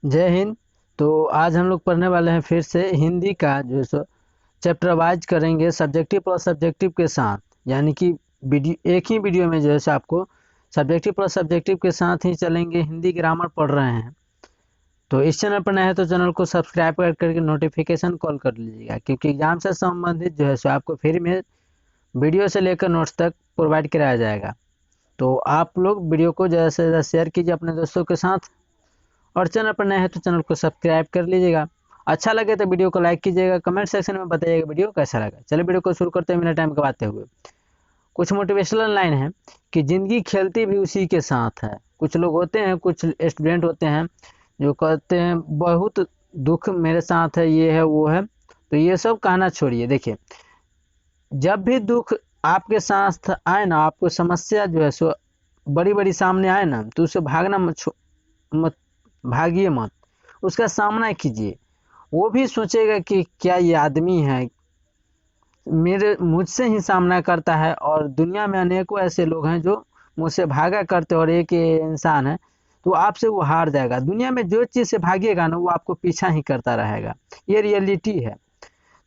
जय हिंद। तो आज हम लोग पढ़ने वाले हैं फिर से हिंदी का जो है सो चैप्टर वाइज करेंगे सब्जेक्टिव प्लस सब्जेक्टिव के साथ, यानी कि वीडियो एक ही वीडियो में जो है सो आपको सब्जेक्टिव प्लस सब्जेक्टिव के साथ ही चलेंगे। हिंदी ग्रामर पढ़ रहे हैं तो इस चैनल पर नए हैं तो चैनल को सब्सक्राइब करके नोटिफिकेशन कॉल कर लीजिएगा, क्योंकि एग्जाम से संबंधित जो है सो आपको फ्री में वीडियो से लेकर नोट्स तक प्रोवाइड कराया जाएगा। तो आप लोग वीडियो को ज़्यादा से ज़्यादा शेयर कीजिए अपने दोस्तों के साथ, और चैनल पर नए हैं तो चैनल को सब्सक्राइब कर लीजिएगा। अच्छा लगे तो वीडियो को लाइक कीजिएगा, कमेंट सेक्शन में बताइएगा वीडियो कैसा लगा। चलिए वीडियो को शुरू करते हैं बिना टाइम गवाते हुए। कुछ मोटिवेशनल लाइन है कि जिंदगी खेलती भी उसी के साथ है। कुछ लोग होते हैं, कुछ स्टूडेंट होते हैं जो कहते हैं बहुत दुख मेरे साथ है, ये है वो है। तो ये सब कहना छोड़िए। देखिए, जब भी दुख आपके साथ आए ना, आपको समस्या जो है सो बड़ी बड़ी सामने आए ना, तो उससे भागना मत भागिए मत, उसका सामना कीजिए। वो भी सोचेगा कि क्या ये आदमी है, मेरे मुझसे ही सामना करता है, और दुनिया में अनेकों ऐसे लोग हैं जो मुझसे भागा करते और एक ये इंसान है, तो आपसे वो हार जाएगा। दुनिया में जो चीज़ से भागिएगा ना, वो आपको पीछा ही करता रहेगा। ये रियलिटी है।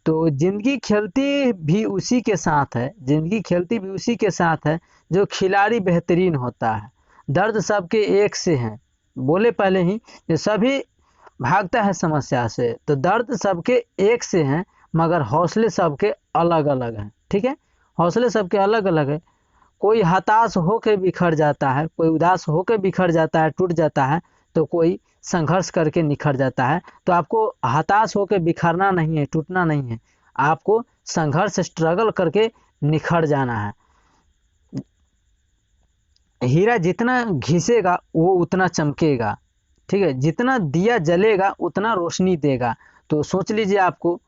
तो जिंदगी खेलती भी उसी के साथ है, जिंदगी खेलती भी उसी के साथ है जो खिलाड़ी बेहतरीन होता है। दर्द सबके एक से हैं, बोले पहले ही ये सभी भागता है समस्या से। तो दर्द सबके एक से हैं, मगर हौसले सबके अलग अलग हैं। ठीक है, हौसले सबके अलग अलग है। कोई हताश होकर बिखर जाता है, कोई उदास होकर बिखर जाता है, टूट जाता है, तो कोई संघर्ष करके निखर जाता है। तो आपको हताश होकर बिखरना नहीं है, टूटना नहीं है, आपको संघर्ष स्ट्रगल करके निखर जाना है। हीरा जितना घिसेगा वो उतना चमकेगा। ठीक है, जितना दिया जलेगा उतना रोशनी देगा। तो सोच लीजिए, आपको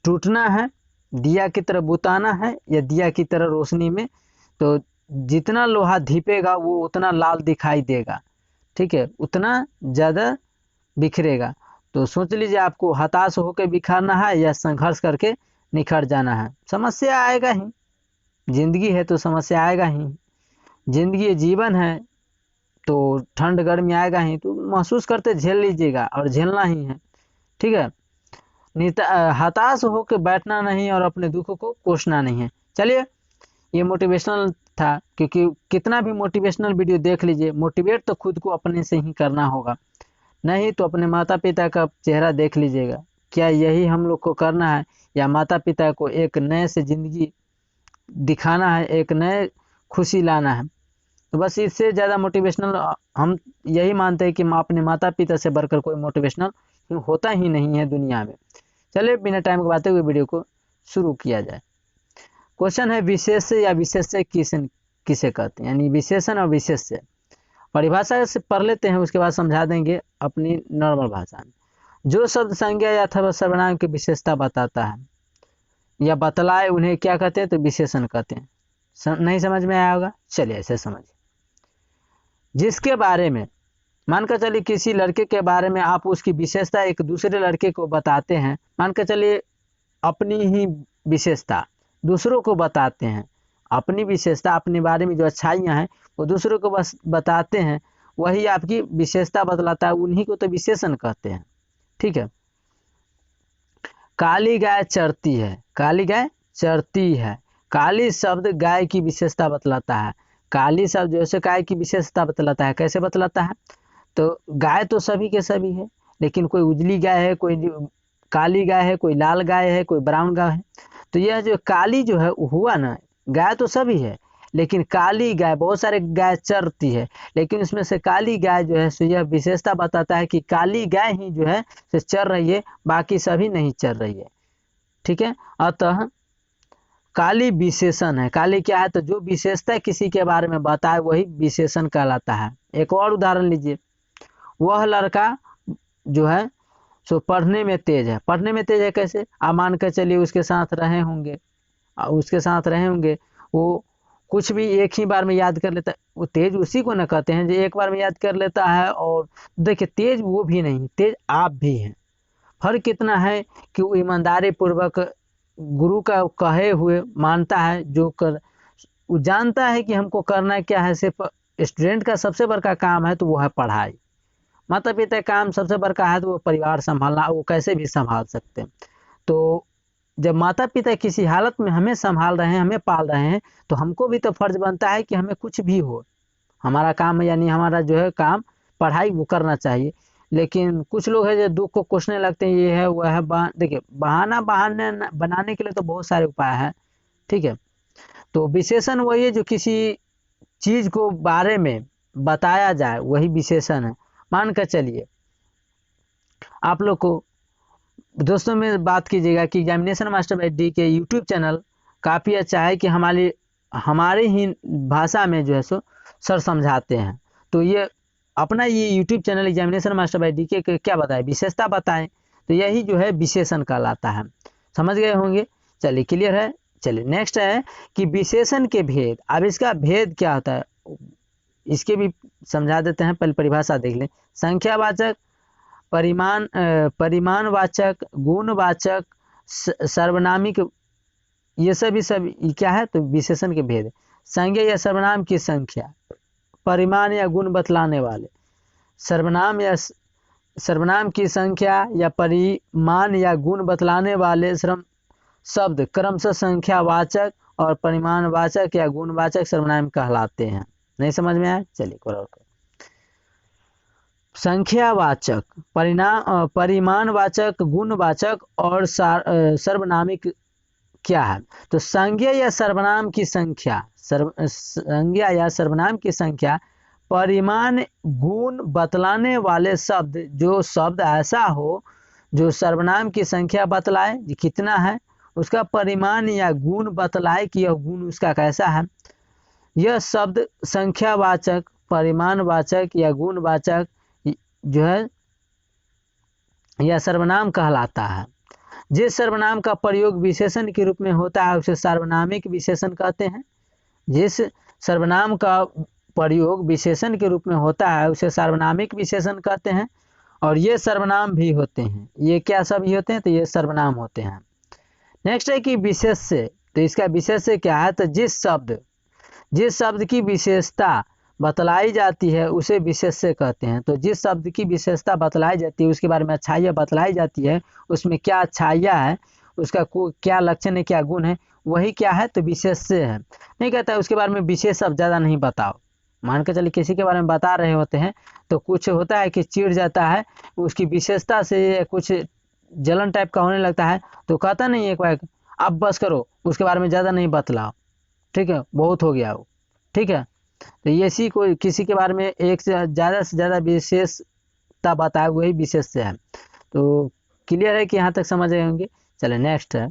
टूटना है, दिया की तरह बुताना है, या दिया की तरह रोशनी में। तो जितना लोहा धीपेगा वो उतना लाल दिखाई देगा। ठीक है, उतना ज़्यादा बिखरेगा। तो सोच लीजिए, आपको हताश होकर बिखरना है या संघर्ष करके निखर जाना है। समस्या आएगा ही, जिंदगी है तो समस्या आएगा ही। जिंदगी जीवन है तो ठंड गर्मी आएगा ही, तो महसूस करते झेल लीजिएगा, और झेलना ही है। ठीक है, हताश होकर बैठना नहीं और अपने दुख को कोसना नहीं है। चलिए, ये मोटिवेशनल था, क्योंकि कितना भी मोटिवेशनल वीडियो देख लीजिए, मोटिवेट तो खुद को अपने से ही करना होगा। नहीं तो अपने माता पिता का चेहरा देख लीजिएगा, क्या यही हम लोग को करना है, या माता पिता को एक नए से ज़िंदगी दिखाना है, एक नए खुशी लाना है। तो बस इससे ज़्यादा मोटिवेशनल हम यही मानते हैं कि अपने माता पिता से बढ़कर कोई मोटिवेशनल होता ही नहीं है दुनिया में। चलिए बिना टाइम गवाते हुए वीडियो को शुरू किया जाए। क्वेश्चन है, विशेष या विशेष्य किसे किसे कहते हैं, यानी विशेषण और विशेष्य। परिभाषा से पढ़ लेते हैं, उसके बाद समझा देंगे अपनी नॉर्मल भाषा में। जो शब्द संज्ञा या अथवा सर्वनाम की विशेषता बताता है या बतलाए, उन्हें क्या कहते हैं, तो विशेषण कहते हैं। नहीं समझ में आया होगा, चलिए ऐसे समझिए। जिसके बारे में, मानकर चलिए किसी लड़के के बारे में आप उसकी विशेषता एक दूसरे लड़के को बताते हैं। मानकर चलिए अपनी ही विशेषता दूसरों को बताते हैं, अपनी विशेषता अपने बारे में जो अच्छाइयाँ हैं वो दूसरों को बस बताते हैं, वही आपकी विशेषता बतलाता है, उन्हीं को तो विशेषण कहते हैं। ठीक है, काली गाय चरती है, काली गाय चरती है। काली शब्द गाय की विशेषता बतलाता है। काली शब्द जो है गाय की विशेषता बतलाता है। कैसे बतलाता है, तो गाय तो सभी के सभी है, लेकिन कोई उजली गाय है, कोई काली गाय है, कोई लाल गाय है, कोई ब्राउन गाय है। तो यह जो काली जो है हुआ ना, गाय तो सभी है, लेकिन काली गाय, बहुत सारे गाय चरती है, लेकिन उसमें से काली गाय जो है सो यह विशेषता बताता है कि काली गाय ही जो है सो चर रही है, बाकी सभी नहीं चर रही है। ठीक है, अतः काली विशेषण है। काली क्या है, तो जो विशेषता किसी के बारे में बताए वही विशेषण कहलाता है। एक और उदाहरण लीजिए, वह लड़का जो है सो पढ़ने में तेज है। पढ़ने में तेज है कैसे, आप मान कर चलिए उसके साथ रहे होंगे, वो कुछ भी एक ही बार में याद कर लेता है। वो तेज उसी को न कहते हैं जो एक बार में याद कर लेता है। और देखिए, तेज वो भी नहीं, तेज आप भी हैं। फर्क कितना है कि वो ईमानदारी पूर्वक गुरु का कहे हुए मानता है, वो जानता है कि हमको करना क्या है। सिर्फ स्टूडेंट का सबसे बड़ा काम है तो वो है पढ़ाई। माता पिता का काम सबसे बड़ा है तो वो परिवार संभालना, वो कैसे भी संभाल सकते हैं। तो जब माता पिता किसी हालत में हमें संभाल रहे हैं, हमें पाल रहे हैं, तो हमको भी तो फर्ज बनता है कि हमें कुछ भी हो, हमारा काम यानी हमारा जो है काम पढ़ाई वो करना चाहिए। लेकिन कुछ लोग हैं जो दुख को कोसने लगते हैं, ये है वह है। देखिए बहाना बनाने के लिए तो बहुत सारे उपाय हैं, ठीक है। तो विशेषण वही है जो किसी चीज को बारे में बताया जाए, वही विशेषण है। मान कर चलिए आप लोग को दोस्तों में बात कीजिएगा कि एग्जामिनेशन मास्टर बाय डी के यूट्यूब चैनल काफ़ी अच्छा है कि हमारी ही भाषा में जो है सो सर समझाते हैं। तो ये अपना ये YouTube channel examination master bye D के क्या बताए, विशेषता बताएं, तो यही जो है विशेषण कहलाता है। समझ गए होंगे, चलिए क्लियर है। चलिए नेक्स्ट है कि विशेषण के भेद। अब इसका भेद क्या होता है इसके भी समझा देते हैं, पहले परिभाषा देख लें। संख्यावाचक, परिमाणवाचक, गुणवाचक, सर्वनामिक, ये सब क्या है, तो विशेषण के भेद। संज्ञा या सर्वनाम की संख्या, परिमाण या गुण बतलाने वाले। सर्वनाम की संख्या या परिमाण या गुण बतलाने वाले शब्द क्रमशः संख्यावाचक और परिमाणवाचक या गुणवाचक सर्वनाम कहलाते हैं। नहीं समझ में आया, चलिए और संख्यावाचक, परिमाणवाचक, गुणवाचक और सर्वनामिक क्या है, तो संज्ञा या सर्वनाम की संख्या, संज्ञा या सर्वनाम की संख्या, परिमाण गुण बतलाने वाले शब्द, जो शब्द ऐसा हो जो सर्वनाम की संख्या बतलाए कितना है, उसका परिमाण या गुण बतलाए कि यह गुण उसका कैसा है। यह शब्द संख्यावाचक, परिमाणवाचक या गुणवाचक जो है यह सर्वनाम कहलाता है। जिस सर्वनाम का प्रयोग विशेषण के रूप में होता है उसे सार्वनामिक विशेषण कहते हैं। जिस सर्वनाम का प्रयोग विशेषण के रूप में होता है उसे सार्वनामिक विशेषण कहते हैं। और ये सर्वनाम भी होते हैं, ये क्या सब ही होते हैं, तो ये सर्वनाम होते हैं। नेक्स्ट है कि विशेष्य। तो इसका विशेष्य क्या है, तो जिस शब्द की विशेषता बतलाई जाती है उसे विशेष्य कहते हैं। तो जिस शब्द की विशेषता बतलाई जाती है, उसके बारे में अच्छाइयाँ बतलाई जाती है, उसमें क्या अच्छाइयाँ है, उसका क्या लक्षण है, क्या गुण है, वही क्या है, तो विशेष्य है। नहीं कहता है उसके बारे में विशेष अब ज़्यादा नहीं बताओ। मान के चलिए किसी के बारे में बता रहे होते हैं तो कुछ होता है कि चिढ़ जाता है, उसकी विशेषता से कुछ जलन टाइप का होने लगता है, तो कहता नहीं एक बार अब बस करो, उसके बारे में ज़्यादा नहीं बतलाओ, ठीक है, बहुत हो गया वो, ठीक है। तो ऐसी कोई किसी के बारे में एक से ज़्यादा विशेषता बताए वही विशेष्य है। तो क्लियर है कि यहाँ तक समझ रहे होंगे। चले नेक्स्ट है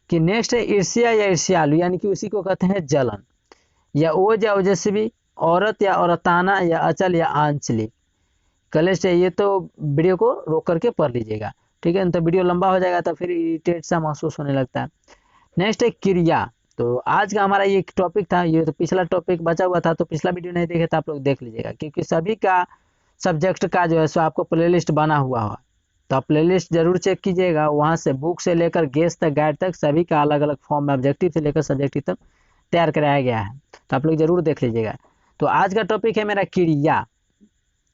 कि नेक्स्ट है ईर्ष्या या ईर्ष्यालु, यानी कि उसी को कहते हैं जलन, या ओज या ओजस्वी, औरत या औरताना, या अचल या आंचलिक। कलेश है, ये तो वीडियो को रोक करके पढ़ लीजिएगा, ठीक है, तो वीडियो लंबा हो जाएगा तो फिर इरिटेट सा महसूस होने लगता है। नेक्स्ट है क्रिया। तो आज का हमारा ये टॉपिक था, ये तो पिछला टॉपिक बचा हुआ था, तो पिछला वीडियो नहीं देखे तो आप लोग देख लीजिएगा, क्योंकि सभी का सब्जेक्ट का जो है सो आपको प्लेलिस्ट बना हुआ है, तो आप प्लेलिस्ट जरूर चेक कीजिएगा। वहाँ से बुक से लेकर गेस तक, गाइड तक, सभी का अलग अलग फॉर्म में ऑब्जेक्टिव से लेकर सब्जेक्टिव तक तैयार कराया गया है, तो आप लोग जरूर देख लीजिएगा। तो आज का टॉपिक है मेरा क्रिया।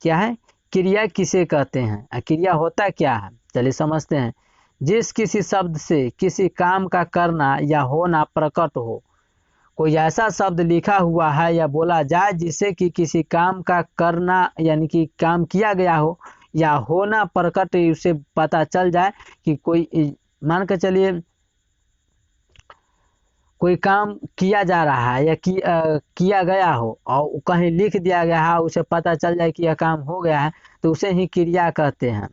क्या है, क्रिया किसे कहते हैं, क्रिया होता क्या है, चलिए समझते हैं। जिस किसी शब्द से किसी काम का करना या होना प्रकट हो। कोई ऐसा शब्द लिखा हुआ है या बोला जाए जिससे कि किसी काम का करना यानी कि काम किया गया हो या होना प्रकट, उसे पता चल जाए कि कोई, मान कर चलिए कोई काम किया जा रहा है या किया गया हो और कहीं लिख दिया गया है, उसे पता चल जाए कि यह काम हो गया है, तो उसे ही क्रिया कहते हैं।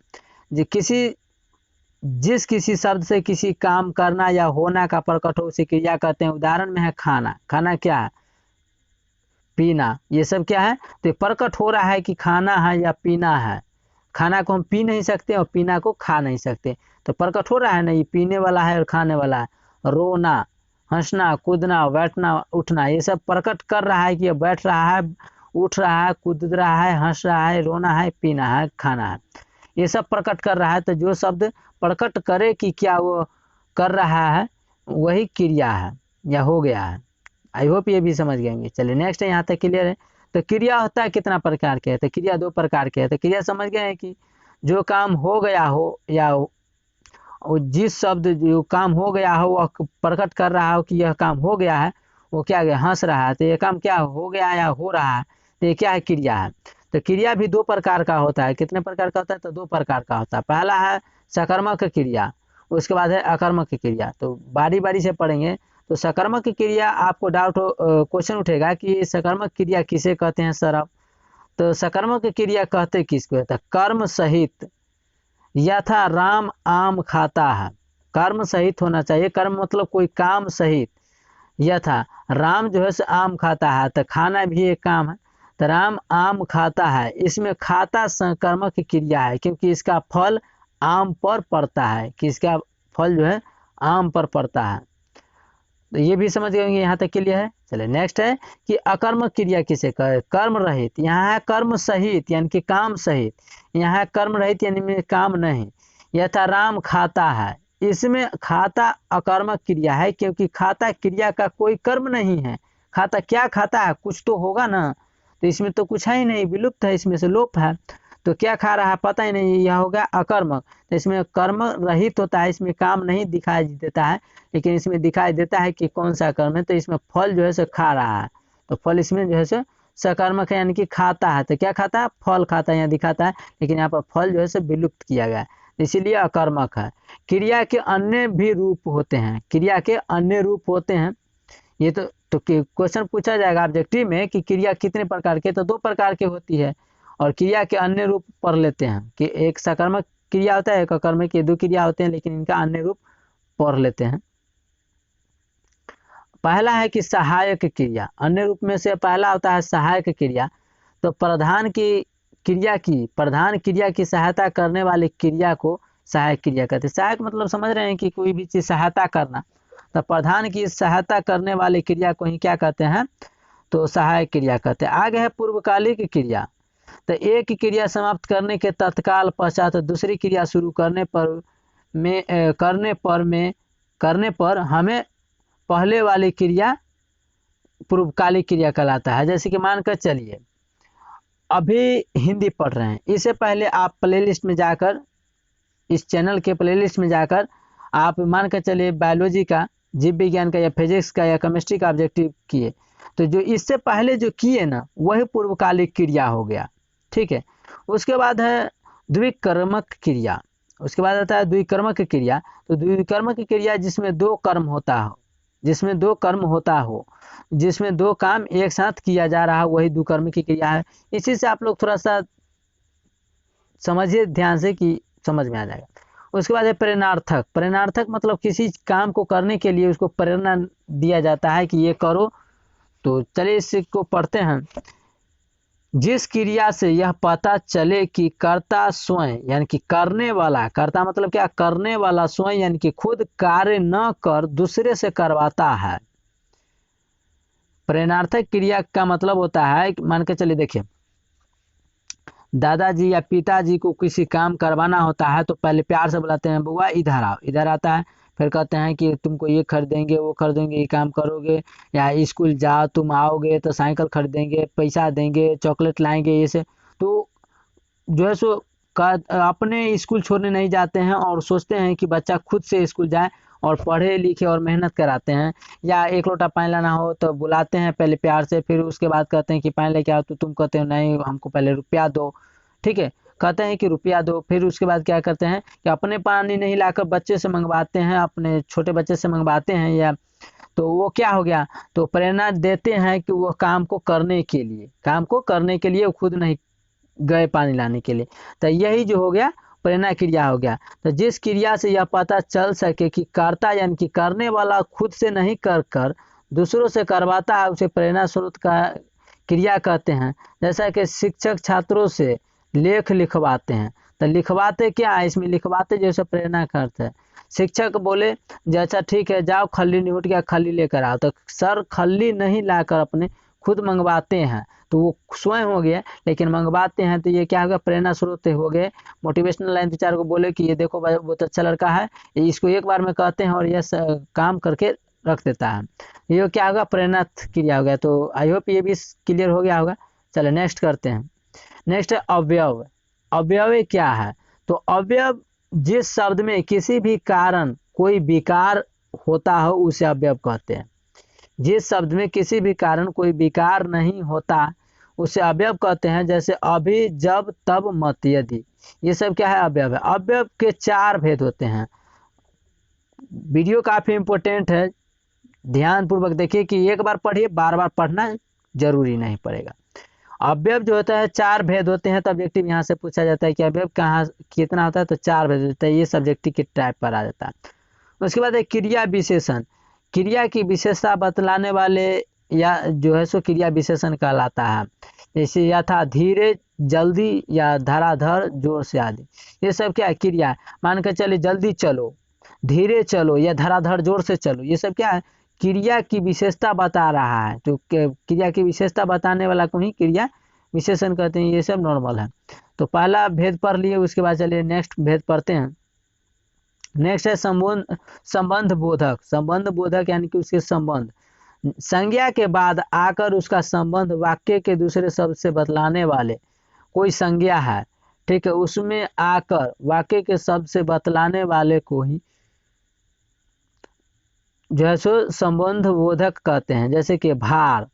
जिस किसी शब्द से किसी काम करना या होना का प्रकट हो उसे क्रिया कहते हैं। उदाहरण में है खाना। खाना क्या है, पीना, ये सब क्या है, तो प्रकट हो रहा है कि खाना है या पीना है। खाना को हम पी नहीं सकते और पीना को खा नहीं सकते, तो प्रकट हो रहा है ना, ये पीने वाला है और खाने वाला है। रोना, हंसना, कूदना, बैठना, उठना, ये सब प्रकट कर रहा है कि ये बैठ रहा है, उठ रहा है, कूद रहा है, हंस रहा है, रोना है, पीना है, खाना है, ये सब प्रकट कर रहा है। तो जो शब्द प्रकट करे कि क्या वो कर रहा है वही क्रिया है या हो गया है। आई होप ये भी समझ गएंगे। चलिए नेक्स्ट है, यहाँ तक क्लियर है। तो क्रिया होता है कितना प्रकार के है, तो क्रिया 2 प्रकार के है। तो क्रिया समझ गए हैं कि जो काम हो गया हो या जिस शब्द जो काम हो गया हो वह प्रकट कर रहा हो कि यह काम हो गया है, वो क्या गया हंस रहा है, तो ये काम क्या हो गया या हो रहा है, तो ये क्या है क्रिया है। तो क्रिया भी 2 प्रकार का होता है। कितने प्रकार का होता है, तो 2 प्रकार का होता है। पहला है सकर्मक क्रिया, उसके बाद है अकर्मक क्रिया। तो बारी बारी से पढ़ेंगे। तो सकर्मक क्रिया आपको डाउट क्वेश्चन उठेगा कि सकर्मक क्रिया किसे कहते हैं सर आप। तो सकर्मक क्रिया कहते किसको है, कर्म सहित, यथा राम आम खाता है, कर्म सहित होना चाहिए। कर्म मतलब कोई काम सहित, यथा राम जो है सो आम खाता है, तो खाना भी एक काम है। तो राम आम खाता है, इसमें खाता सकर्मक क्रिया है, क्योंकि इसका फल आम पर पड़ता है, कि इसका फल जो है आम पर पड़ता है। तो ये भी समझ गए यहाँ तक के लिए है। चलिए नेक्स्ट है कि अकर्मक क्रिया किसे कहे, कर्म रहित। यहाँ है कर्म सहित यानी कि काम सहित, यहाँ है कर्म रहित यानी में काम नहीं। यथा राम खाता है, इसमें खाता अकर्मक क्रिया है, क्योंकि खाता क्रिया का कोई कर्म नहीं है। खाता क्या खाता है, कुछ तो होगा ना, तो इसमें तो कुछ है ही नहीं, विलुप्त है, इसमें से लोप है। तो क्या खा रहा है पता ही नहीं, यह हो गया अकर्मक। तो इसमें कर्म रहित होता है, इसमें काम नहीं दिखाई देता है, लेकिन इसमें दिखाई देता है कि कौन सा कर्म है। तो इसमें फल जो है सो खा रहा है, तो फल इसमें जो है सो सकर्मक है, यानी कि खाता है। तो क्या खाता है, फल खाता है, यहाँ दिखाता है, लेकिन यहाँ पर फल जो है सो विलुप्त किया गया है, इसीलिए अकर्मक है। क्रिया के अन्य भी रूप होते हैं, क्रिया के अन्य रूप होते हैं। ये तो क्वेश्चन पूछा जाएगा ऑब्जेक्टिव में कि क्रिया कितने प्रकार के, तो 2 प्रकार के होती है। और क्रिया के अन्य रूप पढ़ लेते हैं कि एक सकर्मक क्रिया होता है, एक अकर्मक, ये 2 क्रिया होते हैं, लेकिन इनका अन्य रूप पढ़ लेते हैं। पहला है कि सहायक क्रिया, अन्य रूप में से पहला होता है सहायक क्रिया। तो प्रधान क्रिया की सहायता करने वाली क्रिया को सहायक क्रिया कहते हैं। सहायक मतलब समझ रहे हैं कि कोई भी चीज सहायता करना, तो प्रधान की सहायता करने वाली क्रिया को ही क्या कहते हैं, तो सहायक क्रिया कहते हैं। आगे है पूर्वकालिक क्रिया। तो एक क्रिया समाप्त करने के तत्काल पश्चात दूसरी क्रिया शुरू करने पर हमें पहले वाली क्रिया पूर्वकालिक क्रिया कहलाता है। जैसे कि मानकर चलिए अभी हिंदी पढ़ रहे हैं, इससे पहले आप प्लेलिस्ट में जाकर, इस चैनल के प्लेलिस्ट में जाकर आप मानकर चलिए बायोलॉजी का, जीव विज्ञान का या फिजिक्स का या केमिस्ट्री का ऑब्जेक्टिव किए, तो जो इससे पहले जो किए ना वही पूर्वकालिक क्रिया हो गया। ठीक है। उसके बाद है द्विकर्मक क्रिया, उसके बाद आता है द्विकर्मक क्रिया। तो द्विकर्मक क्रिया जिसमें 2 कर्म होता हो, जिसमें 2 कर्म होता हो, जिसमें 2 काम एक साथ किया जा रहा है, वही द्विकर्मक क्रिया है। इसी से आप लोग थोड़ा सा समझिए ध्यान से कि समझ में आ जाएगा। उसके बाद है प्रेरणार्थक। प्रेरणार्थक मतलब किसी काम को करने के लिए उसको प्रेरणा दिया जाता है कि ये करो। तो चलिए इसको पढ़ते हैं। जिस क्रिया से यह पता चले कि कर्ता स्वयं यानी कि करने वाला, कर्ता मतलब क्या, करने वाला स्वयं यानी कि खुद कार्य न कर दूसरे से करवाता है। प्रेरणार्थक क्रिया का मतलब होता है, मान के चलिए देखिए दादाजी या पिताजी को किसी काम करवाना होता है तो पहले प्यार से बुलाते हैं, बुआ इधर आओ, इधर आता है, फिर कहते हैं कि तुमको ये खरीदेंगे, वो खरीदेंगे, ये काम करोगे, या स्कूल जाओ, तुम आओगे तो साइकिल खरीदेंगे, पैसा देंगे, चॉकलेट लाएंगे, ये से। तो जो है सो अपने स्कूल छोड़ने नहीं जाते हैं और सोचते हैं कि बच्चा खुद से स्कूल जाए और पढ़े लिखे और मेहनत कराते हैं। या एक लोटा पानी लाना हो तो बुलाते हैं पहले प्यार से, फिर उसके बाद कहते हैं कि पानी लेके आओ, तो तुम कहते हो नहीं हमको पहले रुपया दो। ठीक है, कहते हैं कि रुपया दो, फिर उसके बाद क्या करते हैं कि अपने पानी नहीं लाकर बच्चे से मंगवाते हैं, अपने छोटे बच्चे से मंगवाते हैं, या तो वो क्या हो गया, तो प्रेरणा देते हैं कि वो काम को करने के लिए वो खुद नहीं गए पानी लाने के लिए। तो यही जो हो गया प्रेरणा क्रिया हो गया। तो जिस क्रिया से यह पता चल सके कि कर्ता यानी कि करने वाला खुद से नहीं कर दूसरों से करवाता है, उसे प्रेरणा स्रोत का क्रिया कहते हैं। जैसा कि शिक्षक छात्रों से लेख लिखवाते हैं, तो लिखवाते क्या है, इसमें लिखवाते जैसे प्रेरणा करते हैं। शिक्षक बोले जैसा ठीक है जाओ खल्ली निहुट गया, खल्ली लेकर आओ, तो सर खल्ली नहीं लाकर अपने खुद मंगवाते हैं, तो वो स्वयं हो गया, लेकिन मंगवाते हैं तो ये क्या होगा, प्रेरणा स्रोत हो गए। मोटिवेशनल लाइन टीचर को बोले कि ये देखो भाई बहुत अच्छा लड़का है, इसको एक बार में कहते हैं और ये काम करके रख देता है, ये क्या होगा, प्रेरणा क्रिया हो गया। तो आई होप ये भी क्लियर हो गया होगा। चलो नेक्स्ट करते हैं। नेक्स्ट है अवयव। अवयव क्या है? तो अवयव जिस शब्द में किसी भी कारण कोई विकार होता हो उसे अवयव कहते हैं। जिस शब्द में किसी भी कारण कोई विकार नहीं होता उसे अवयव कहते हैं। जैसे अभी, जब, तब, मत, यदि, ये सब क्या है? अवयव है। अवयव के 4 भेद होते हैं। वीडियो काफ़ी इम्पोर्टेंट है, ध्यान पूर्वक देखिए कि एक बार पढ़िए, बार बार पढ़ना जरूरी नहीं पड़ेगा। अवयव जो होता है 4 भेद होते हैं। तो ऑब्जेक्टिव यहाँ से पूछा जाता है कि अवयव कहाँ कितना होता है, तो 4 भेद होता है। ये सब्जेक्टिव के टाइप पर आ जाता है। उसके बाद है क्रिया विशेषण। क्रिया की विशेषता बतलाने वाले या जो है सो क्रिया विशेषण कहलाता है। जैसे यथा, धीरे, जल्दी, या धराधर, जोर से आदि, ये सब क्या है? क्रिया है। मान कर चलिए जल्दी चलो, धीरे चलो, या धराधर जोर से चलो, ये सब क्या है? क्रिया की विशेषता बता रहा है। तो क्रिया की विशेषता बताने वाला को ही क्रिया विशेषण कहते हैं। ये सब नॉर्मल है। तो पहला भेद पढ़ लिए, उसके बाद चलिए नेक्स्ट भेद पढ़ते हैं। नेक्स्ट है संबंध बोधक। संबंध बोधक यानी कि उसके संबंध, संज्ञा के बाद आकर उसका संबंध वाक्य के दूसरे शब्द से बतलाने वाले। कोई संज्ञा है, ठीक है, उसमें आकर वाक्य के शब्द से बतलाने वाले को ही जो है सो संबंध बोधक कहते हैं। जैसे कि भार,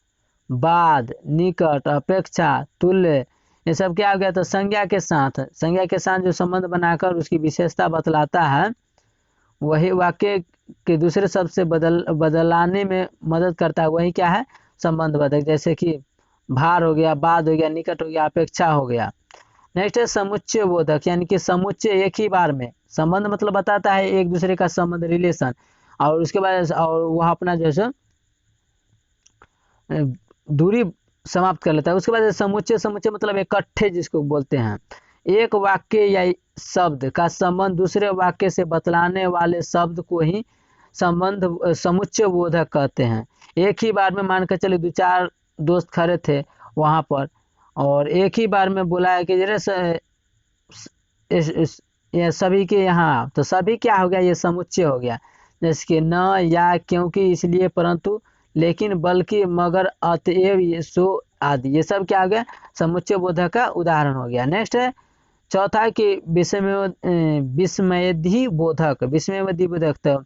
बाद, निकट, अपेक्षा, तुल्य, ये सब क्या हो गया? तो संज्ञा के साथ, संज्ञा के साथ जो संबंध बनाकर उसकी विशेषता बतलाता है वही वाक्य के दूसरे शब्द से बदलाने में मदद करता है, वही क्या है? संबंध बोधक। जैसे कि भार हो गया, बाद हो गया, निकट हो गया, अपेक्षा हो गया। नेक्स्ट है समुच्चय बोधक, यानी कि समुच्चय एक ही बार में, संबंध मतलब बताता है एक दूसरे का संबंध, रिलेशन, और उसके बाद और वह अपना जैसे दूरी समाप्त कर लेता है। उसके बाद समुच्चय, समुच्चय मतलब इकट्ठे जिसको बोलते हैं। एक वाक्य या शब्द का संबंध दूसरे वाक्य से बतलाने वाले शब्द को ही संबंध समुच्चय बोधक कहते हैं। एक ही बार में मान कर चले 2-4 दोस्त खड़े थे वहाँ पर, और एक ही बार में बोला है कि जरा ये सभी के यहाँ, तो सभी क्या हो गया? ये समुच्चय हो गया। जैसे कि न, या, क्योंकि, इसलिए, परंतु, लेकिन, बल्कि, मगर, अतएव, ये, सो आदि, ये सब क्या हो गया? समुच्चय बोधक का उदाहरण हो गया। नेक्स्ट है चौथा है कि विस्मयधि बोधक। विस्मयधि बोधक, तो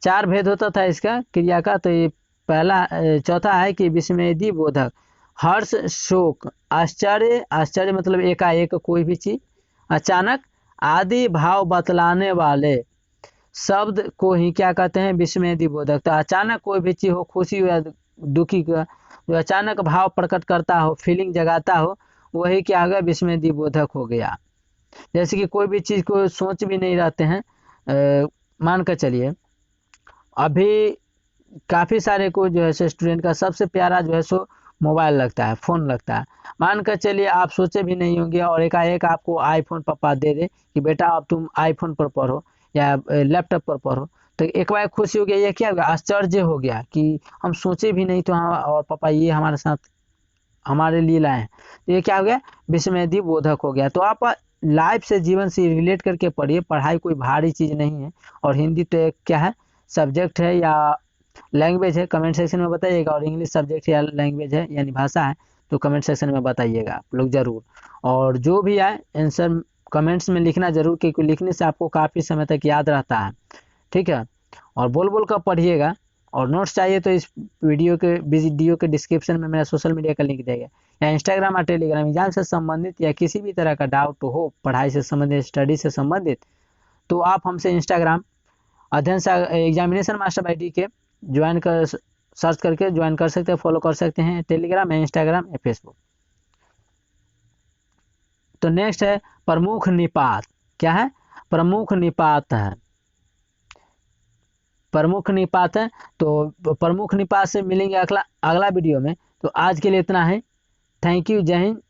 4 भेद होता था इसका क्रिया का। तो ये पहला चौथा है कि विस्मयधि बोधक। हर्ष, शोक, आश्चर्य, आश्चर्य मतलब एकाएक कोई भी चीज, अचानक, आदि भाव बतलाने वाले शब्द को ही क्या कहते हैं? विस्मयधि बोधक। तो अचानक कोई भी चीज हो, खुशी हो या दुखी का, जो अचानक भाव प्रकट करता हो, फीलिंग जगाता हो, वही क्या हो गया? विस्मयधि बोधक हो गया। जैसे कि कोई भी चीज को सोच भी नहीं रहते हैं, मान कर चलिए अभी काफी सारे को जो है सो स्टूडेंट का सबसे प्यारा जो है सो मोबाइल लगता है, फोन लगता है। मान कर चलिए आप सोचे भी नहीं होंगे और एकाएक आपको आईफोन पापा दे दे कि बेटा अब तुम आईफोन पर पढ़ो या लैपटॉप पर पढ़ो, तो एक बार खुशी हो गया। ये क्या हो गया? आश्चर्य हो गया कि हम सोचे भी नहीं तो हाँ, और पापा ये हमारे साथ हमारे लिए लाए हैं। तो ये क्या हो गया? विस्मयधि बोधक हो गया। तो आप लाइफ से, जीवन से रिलेट करके पढ़िए। पढ़ाई कोई भारी चीज़ नहीं है, और हिंदी तो एक क्या है? सब्जेक्ट है या लैंग्वेज है, कमेंट सेक्शन में बताइएगा। और इंग्लिश सब्जेक्ट या लैंग्वेज है यानी भाषा है, तो कमेंट सेक्शन में बताइएगा आप लोग ज़रूर। और जो भी आए आंसर कमेंट्स में लिखना जरूर, क्योंकि लिखने से आपको काफ़ी समय तक याद रहता है, ठीक है। और बोल बोल कर पढ़िएगा। और नोट्स चाहिए तो इस वीडियो के डिस्क्रिप्शन में मेरा सोशल मीडिया का लिंक देगा, या इंस्टाग्राम और टेलीग्राम। एग्जाम से संबंधित या किसी भी तरह का डाउट हो, पढ़ाई से संबंधित, स्टडी से संबंधित, तो आप हमसे इंस्टाग्राम अध्ययन से एग्जामिनेशन मास्टर बाई डी के ज्वाइन कर, सर्च करके ज्वाइन कर सकते हैं, फॉलो कर सकते हैं। टेलीग्राम या इंस्टाग्राम या फेसबुक। तो नेक्स्ट है प्रमुख निपात। क्या है? प्रमुख निपात है, प्रमुख निपात है। तो प्रमुख निपात से मिलेंगे अगला वीडियो में। तो आज के लिए इतना है। थैंक यू, जय हिंद,